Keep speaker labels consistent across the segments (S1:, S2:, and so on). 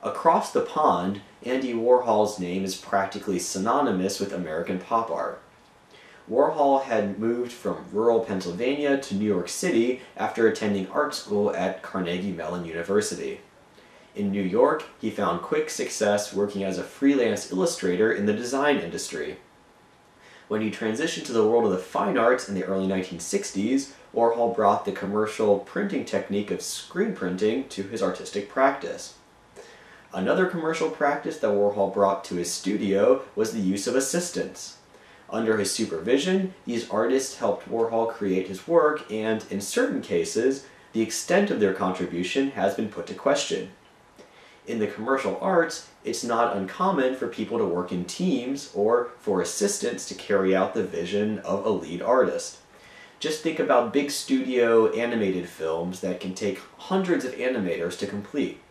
S1: Across the pond, Andy Warhol's name is practically synonymous with American pop art. Warhol had moved from rural Pennsylvania to New York City after attending art school at Carnegie Mellon University. In New York, he found quick success working as a freelance illustrator in the design industry. When he transitioned to the world of the fine arts in the early 1960s, Warhol brought the commercial printing technique of screen printing to his artistic practice. Another commercial practice that Warhol brought to his studio was the use of assistants. Under his supervision, these artists helped Warhol create his work, and in certain cases, the extent of their contribution has been put to question. In the commercial arts, it's not uncommon for people to work in teams or for assistants to carry out the vision of a lead artist. Just think about big studio animated films that can take hundreds of animators to complete.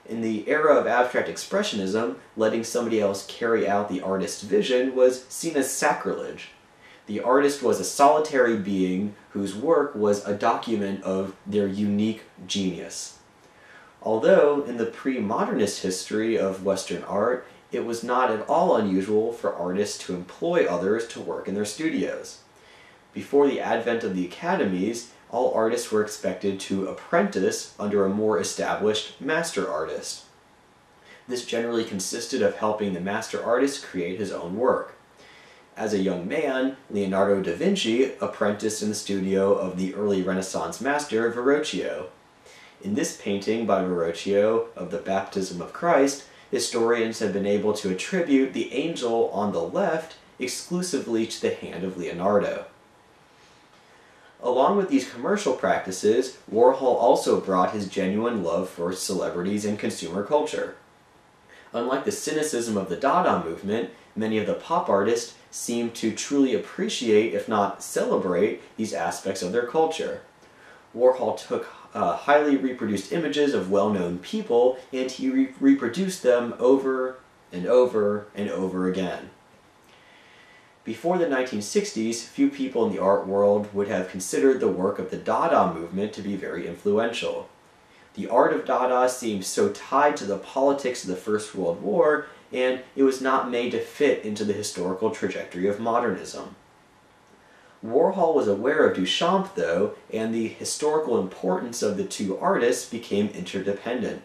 S1: In the era of abstract expressionism, letting somebody else carry out the artist's vision was seen as sacrilege. The artist was a solitary being whose work was a document of their unique genius. Although, in the pre-modernist history of Western art, it was not at all unusual for artists to employ others to work in their studios. Before the advent of the academies, all artists were expected to apprentice under a more established master artist. This generally consisted of helping the master artist create his own work. As a young man, Leonardo da Vinci apprenticed in the studio of the early Renaissance master Verrocchio. In this painting by Verrocchio of the Baptism of Christ, historians have been able to attribute the angel on the left exclusively to the hand of Leonardo. Along with these commercial practices, Warhol also brought his genuine love for celebrities and consumer culture. Unlike the cynicism of the Dada movement, many of the pop artists seemed to truly appreciate, if not celebrate, these aspects of their culture. Warhol took highly reproduced images of well-known people, and he reproduced them over and over and over again. Before the 1960s, few people in the art world would have considered the work of the Dada movement to be very influential. The art of Dada seemed so tied to the politics of the First World War, and it was not made to fit into the historical trajectory of modernism. Warhol was aware of Duchamp, though, and the historical importance of the two artists became interdependent.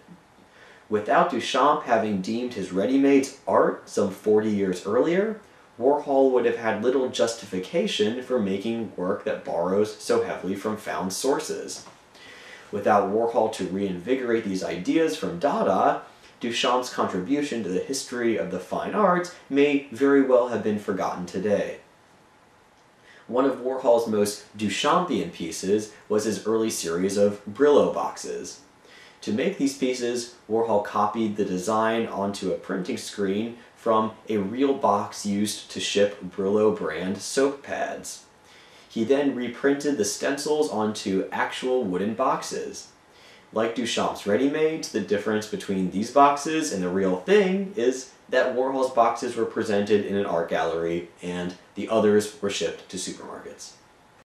S1: Without Duchamp having deemed his ready-mades art some 40 years earlier, Warhol would have had little justification for making work that borrows so heavily from found sources. Without Warhol to reinvigorate these ideas from Dada, Duchamp's contribution to the history of the fine arts may very well have been forgotten today. One of Warhol's most Duchampian pieces was his early series of Brillo boxes. To make these pieces, Warhol copied the design onto a printing screen from a real box used to ship Brillo brand soap pads. He then reprinted the stencils onto actual wooden boxes. Like Duchamp's ready-mades, the difference between these boxes and the real thing is that Warhol's boxes were presented in an art gallery and the others were shipped to supermarkets.